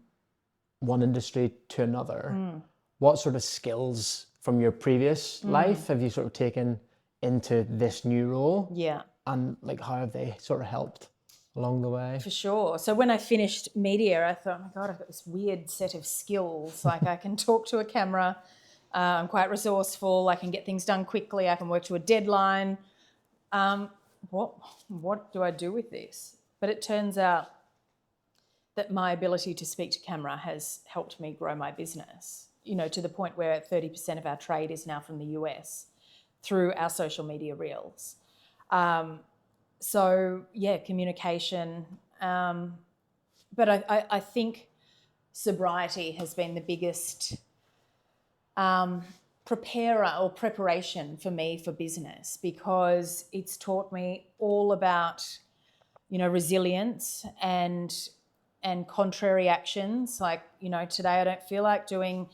C: one industry to another, what sort of skills from your previous life have you sort of taken into this new role?
B: Yeah.
C: And how have they sort of helped along the way?
B: For sure. So when I finished media, I thought, oh my God, I've got this weird set of skills. Like, I can talk to a camera, I'm quite resourceful, I can get things done quickly, I can work to a deadline. What do I do with this? But it turns out that my ability to speak to camera has helped me grow my business, to the point where 30% of our trade is now from the US through our social media reels. So, yeah, communication. But I think sobriety has been the biggest preparation for me for business, because it's taught me all about, resilience and contrary actions. Like, today I don't feel like doing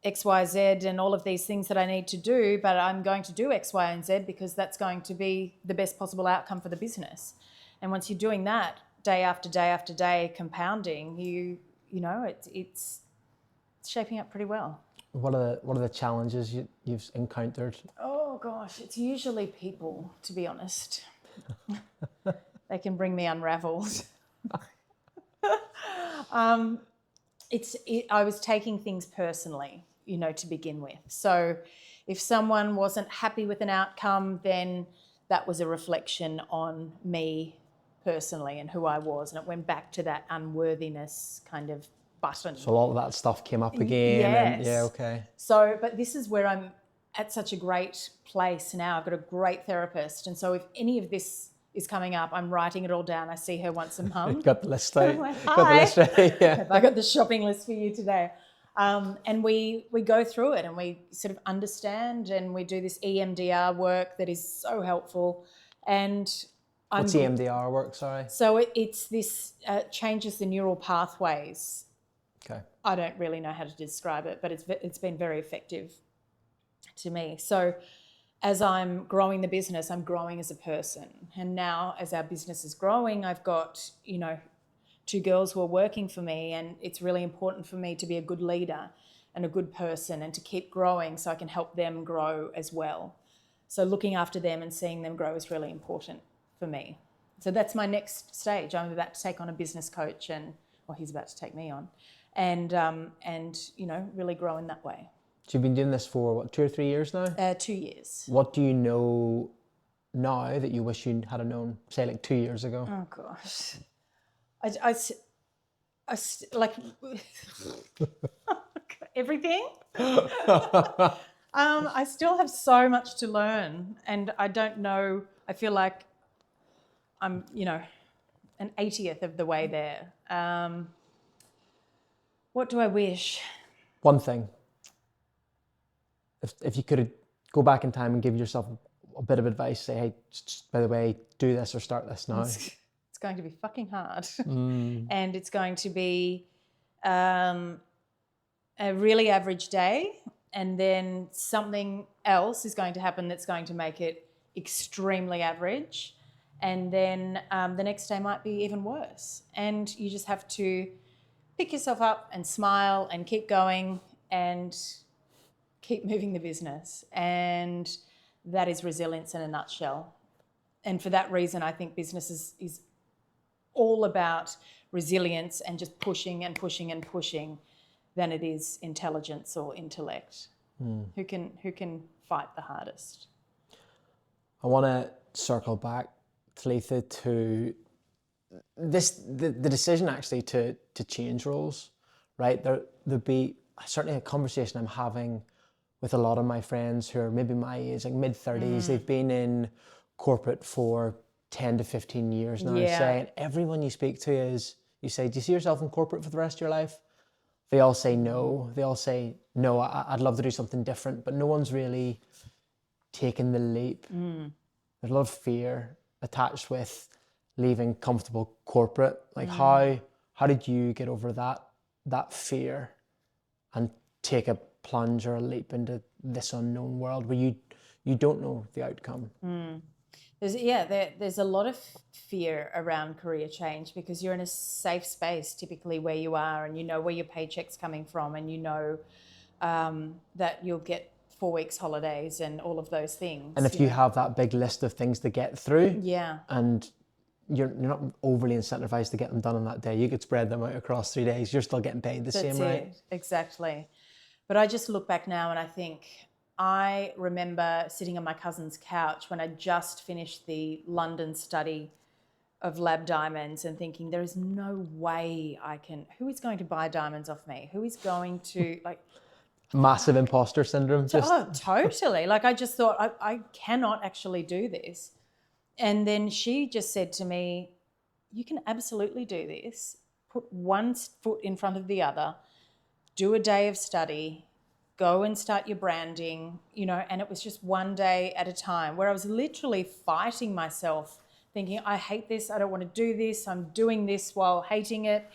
B: X, Y, Z and all of these things that I need to do, but I'm going to do X, Y, and Z because that's going to be the best possible outcome for the business. And once you're doing that day after day after day, compounding, it's shaping up pretty well.
C: What are the challenges you've encountered? Oh
B: gosh, it's usually people, to be honest. They can bring me unraveled. I was taking things personally, to begin with. So if someone wasn't happy with an outcome, then that was a reflection on me personally and who I was. And it went back to that unworthiness kind of button.
C: So a lot of that stuff came up again.
B: Yes.
C: And, yeah, okay.
B: So, but this is where I'm at such a great place now. I've got a great therapist. And so if any of this is coming up, I'm writing it all down. I see her once a month.
C: You've got the list out.
B: Like,
C: got the list ready. Yeah.
B: I got the shopping list for you today. And we go through it and we sort of understand, and we do this EMDR work that is so helpful. And
C: what's EMDR work, sorry?
B: So it's this changes the neural pathways.
C: Okay.
B: I don't really know how to describe it, but it's been very effective to me. So as I'm growing the business, I'm growing as a person. And now as our business is growing, I've got, 2 girls who are working for me, and it's really important for me to be a good leader and a good person and to keep growing so I can help them grow as well. So looking after them and seeing them grow is really important for me. So that's my next stage. I'm about to take on a business coach, he's about to take me on, and really grow in that way.
C: So you've been doing this for 2 or 3 years now?
B: 2 years.
C: What do you know now that you wish you had known, say, like 2 years ago?
B: Oh gosh, I like everything. I still have so much to learn, and I don't know. I feel like I'm, an 80th of the way there. What do I wish? One thing.
C: If you could go back in time and give yourself a bit of advice, say, hey, just, by the way, do this or start this now.
B: It's going to be fucking hard. And it's going to be a really average day, and then something else is going to happen that's going to make it extremely average. And then the next day might be even worse. And you just have to pick yourself up and smile and keep going and keep moving the business. And that is resilience in a nutshell. And for that reason, I think business is all about resilience and just pushing and pushing and pushing than it is intelligence or intellect. Who can fight the hardest?
C: I want to circle back, Talitha, to the decision actually to change roles, right? There'd be certainly a conversation I'm having with a lot of my friends who are maybe my age, like mid-30s. They've been in corporate for 10 to 15 years now, saying everyone you speak to you say, do you see yourself in corporate for the rest of your life? They all say no. They all say, no, I'd love to do something different, but no one's really taken the leap. There's a lot of fear attached with leaving comfortable corporate. Like how did you get over that fear and take a plunge or a leap into this unknown world where you don't know the outcome?
B: There's a lot of fear around career change because you're in a safe space typically where you are, and you know where your paycheck's coming from, and you know that you'll get 4 weeks holidays and all of those things.
C: And if you have that big list of things to get through, and you're not overly incentivized to get them done on that day, you could spread them out across 3 days, you're still getting paid the same, right?
B: Exactly. But I just look back now and I think, I remember sitting on my cousin's couch when I just finished the London study of lab diamonds and thinking there is no way who is going to buy diamonds off me? Who is going to
C: Massive imposter syndrome.
B: Totally. Like I just thought I cannot actually do this. And then she just said to me, you can absolutely do this. Put one foot in front of the other, do a day of study, go and start your branding, and it was just one day at a time where I was literally fighting myself thinking, I hate this, I don't want to do this, I'm doing this while hating it.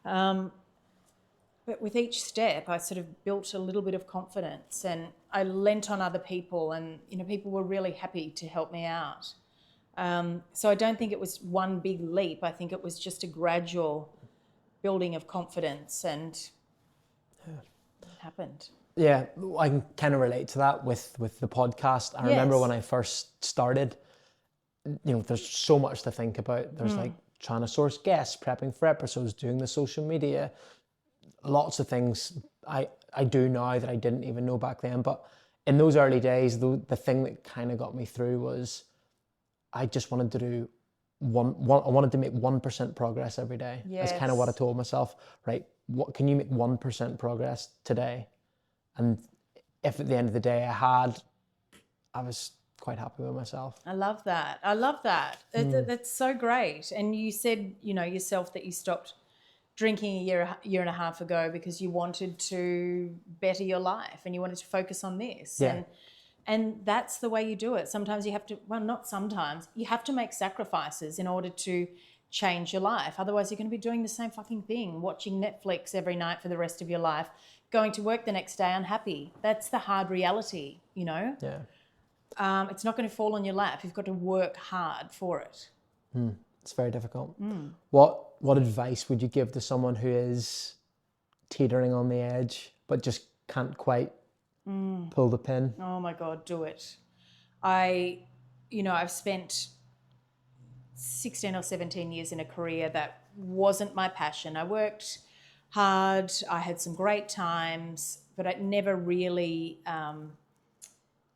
B: But with each step, I sort of built a little bit of confidence and I lent on other people and, people were really happy to help me out. So I don't think it was one big leap. I think it was just a gradual building of confidence and it happened.
C: Yeah, I can kind of relate to that with the podcast. I remember when I first started, there's so much to think about. There's like trying to source guests, prepping for episodes, doing the social media, lots of things I do now that I didn't even know back then. But in those early days, the thing that kind of got me through was I just wanted to do I wanted to make 1% progress every day.
B: Yes.
C: That's kind of what I told myself, right? What can you make 1% progress today? And if at the end of the day I was quite happy with myself.
B: I love that. That's so great. And you said, yourself that you stopped drinking a year and a half ago because you wanted to better your life and you wanted to focus on this.
C: Yeah.
B: And that's the way you do it. Sometimes you have to, not sometimes, you have to make sacrifices in order to change your life. Otherwise, you're going to be doing the same fucking thing, watching Netflix every night for the rest of your life, going to work the next day unhappy. That's the hard reality,
C: Yeah.
B: It's not going to fall on your lap. You've got to work hard for it.
C: It's very difficult. What advice would you give to someone who is teetering on the edge but just can't quite pull the pin?
B: Oh my God, do it. I've spent 16 or 17 years in a career that wasn't my passion. I worked hard, I had some great times, but it never really,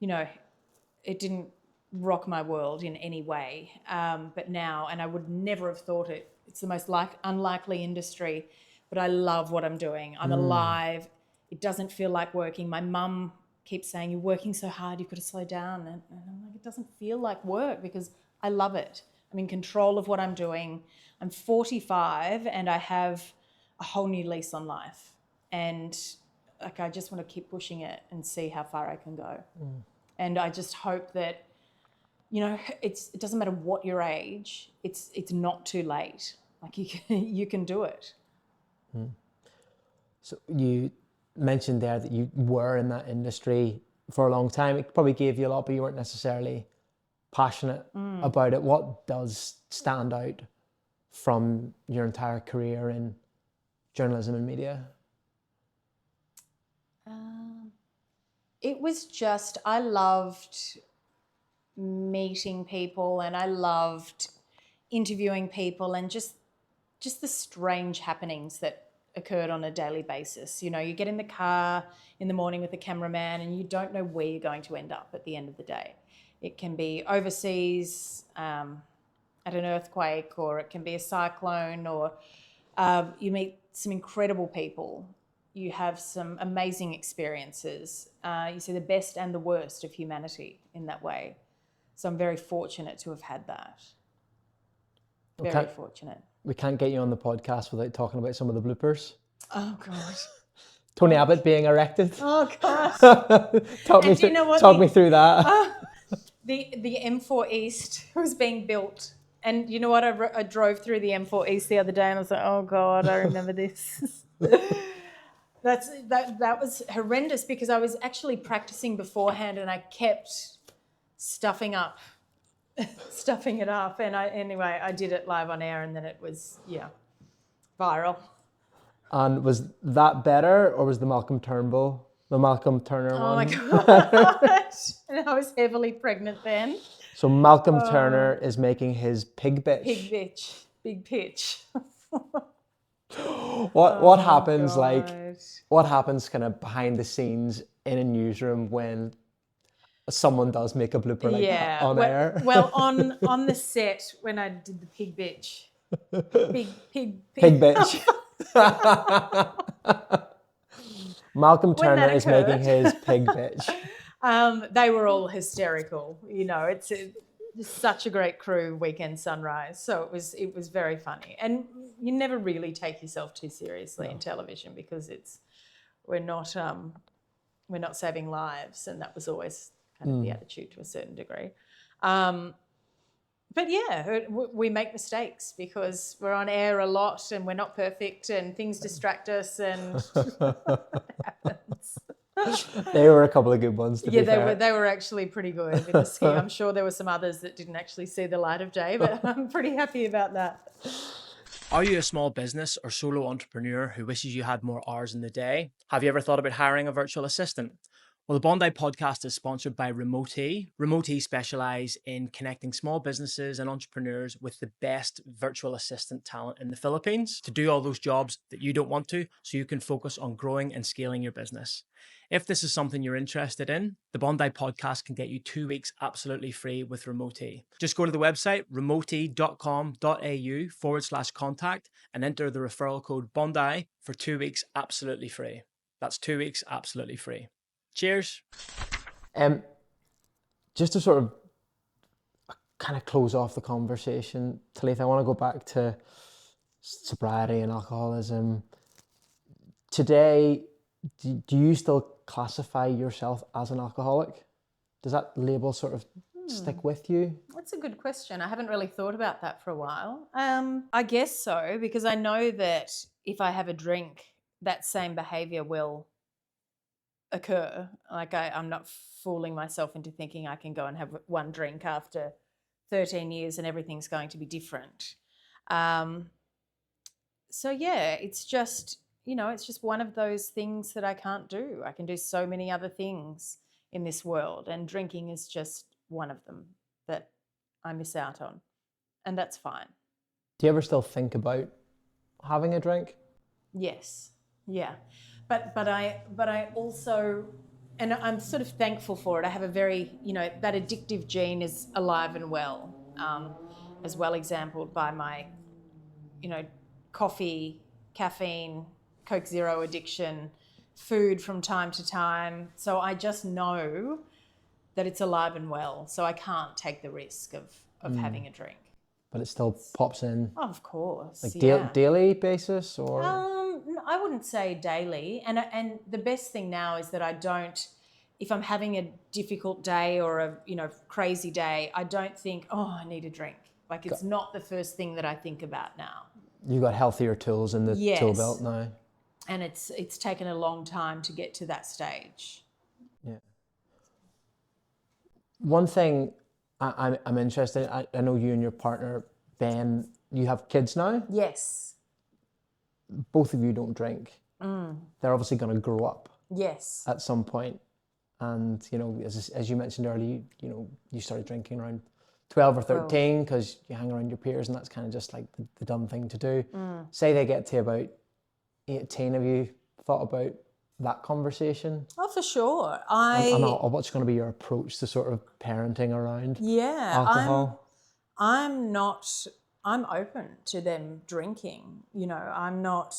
B: it didn't rock my world in any way. But now, and I would never have thought it, it's the most unlikely industry, but I love what I'm doing. I'm alive. It doesn't feel like working. My mum keeps saying, you're working so hard, you've got to slow down. And I'm like, it doesn't feel like work because I love it. I'm in control of what I'm doing. I'm 45 and I have a whole new lease on life. And I just want to keep pushing it and see how far I can go. And I just hope that, it doesn't matter what your age, it's not too late. Like you can do it.
C: So you mentioned there that you were in that industry for a long time. It probably gave you a lot, but you weren't necessarily passionate about it. What does stand out from your entire career in journalism and media?
B: It was just, I loved meeting people and I loved interviewing people and just the strange happenings that occurred on a daily basis. You get in the car in the morning with the cameraman and you don't know where you're going to end up at the end of the day. It can be overseas at an earthquake, or it can be a cyclone, or you meet some incredible people. You have some amazing experiences. You see the best and the worst of humanity in that way. So I'm very fortunate to have had that. Very fortunate.
C: We can't get you on the podcast without talking about some of the bloopers.
B: Oh, God.
C: Tony Abbott being erected.
B: Oh, God.
C: Talk me through that.
B: The M4 East was being built. And you know what? I drove through the M4 East the other day and I was like, oh, God, I remember this. That was horrendous because I was actually practicing beforehand and I kept stuffing it up. And I did it live on air and then it was, viral.
C: And was that better, or was the Malcolm Turner one?
B: Oh my God. And I was heavily pregnant then.
C: So Malcolm Turner is making his pig bitch.
B: Big pitch.
C: What happens
B: God.
C: what happens kind of behind the scenes in a newsroom when someone does make a blooper like that on air.
B: Well, on the set when I did the pig bitch. Pig
C: bitch. Malcolm Turner is making his pig bitch.
B: They were all hysterical. You know, it's such a great crew, Weekend Sunrise. So it was very funny. And you never really take yourself too seriously in television because we're not saving lives, and that was always kind of the attitude to a certain degree. But yeah, we make mistakes because we're on air a lot and we're not perfect and things distract us and it happens.
C: They were a couple of good ones to be fair.
B: They were actually pretty good. I'm sure there were some others that didn't actually see the light of day, but I'm pretty happy about that.
A: Are you a small business or solo entrepreneur who wishes you had more hours in the day? Have you ever thought about hiring a virtual assistant? Well, the Bondi podcast is sponsored by Remote-E. Remote-E specialise in connecting small businesses and entrepreneurs with the best virtual assistant talent in the Philippines to do all those jobs that you don't want to, so you can focus on growing and scaling your business. If this is something you're interested in, the Bondi podcast can get you 2 weeks absolutely free with Remote-E. Just go to the website remote.com.au/contact and enter the referral code Bondi for 2 weeks absolutely free. That's 2 weeks absolutely free. Cheers.
C: Just to sort of kind of close off the conversation, Talitha, I want to go back to sobriety and alcoholism. Today, do you still classify yourself as an alcoholic? Does that label sort of stick with you?
B: That's a good question. I haven't really thought about that for a while. I guess so, because I know that if I have a drink, that same behaviour will occur. Like I'm not fooling myself into thinking I can go and have one drink after 13 years and everything's going to be different. So yeah, it's just one of those things that I can't do. I can do so many other things in this world, and drinking is just one of them that I miss out on, and that's fine.
C: Do you ever still think about having a drink?
B: Yes, yeah. But I also, and I'm sort of thankful for it. I have a very, that addictive gene is alive and well, as well exampled by my, coffee, caffeine, Coke Zero addiction, food from time to time. So I just know that it's alive and well. So I can't take the risk of having a drink.
C: But it still pops in?
B: Oh, of course.
C: Like daily basis or?
B: I wouldn't say daily. And the best thing now is that I don't, if I'm having a difficult day or a crazy day, I don't think, I need a drink. Like it's not the first thing that I think about now.
C: You got healthier tools in the tool belt now.
B: And it's taken a long time to get to that stage.
C: Yeah. One thing I'm interested in, I know you and your partner, Ben, you have kids now?
B: Yes.
C: Both of you don't drink. They're obviously going to grow up.
B: Yes.
C: At some point. And, as you mentioned earlier, you started drinking around 12 or 13 because you hang around your peers and that's kind of just like the dumb thing to do. Say they get to about 18, have you thought about that conversation?
B: Oh, for sure.
C: And what's going to be your approach to sort of parenting around alcohol?
B: I'm open to them drinking. I'm not,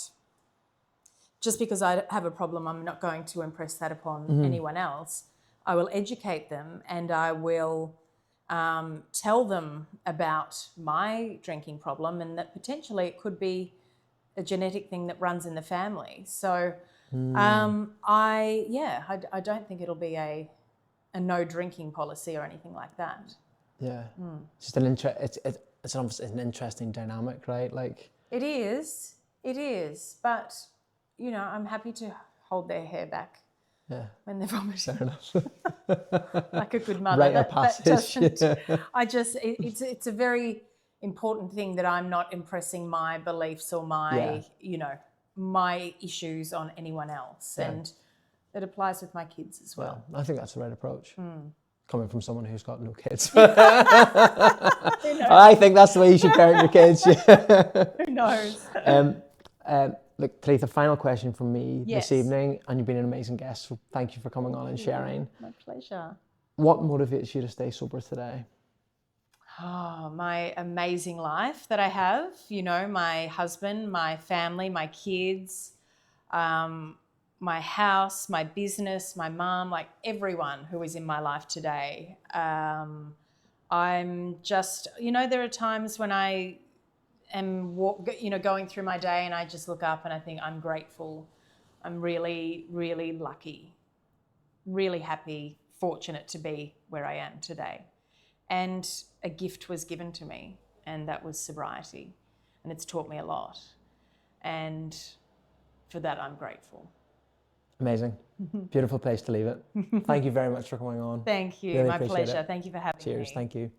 B: just because I have a problem, I'm not going to impress that upon anyone else. I will educate them and I will tell them about my drinking problem and that potentially it could be a genetic thing that runs in the family. So I don't think it'll be a no drinking policy or anything like that.
C: Yeah. It's just it's almost an interesting dynamic, right? Like
B: it is, but I'm happy to hold their hair back. Yeah. When they're vomiting.
C: Fair enough.
B: Like a good mother.
C: Rite of passage.
B: It's a very important thing that I'm not impressing my beliefs or my my issues on anyone else. Yeah. And it applies with my kids as well.
C: Yeah, I think that's the right approach. Coming from someone who's got no kids. I think that's the way you should parent your kids.
B: Who knows?
C: Look, Talitha, final question from me this evening, and you've been an amazing guest, so thank you for coming on and sharing.
B: My pleasure.
C: What motivates you to stay sober today?
B: Oh, my amazing life that I have, you know, my husband, my family, my kids, my house, my business, my mom, like everyone who is in my life today. I'm just, you know, there are times when I am, going through my day and I just look up and I think I'm grateful. I'm really, really lucky, really happy, fortunate to be where I am today. And a gift was given to me, and that was sobriety. And it's taught me a lot. And for that, I'm grateful.
C: Amazing. Beautiful place to leave it. Thank you very much for coming on.
B: Thank you.
C: Really
B: My
C: appreciate
B: pleasure.
C: it.
B: Thank you for having me.
C: Cheers. Thank you.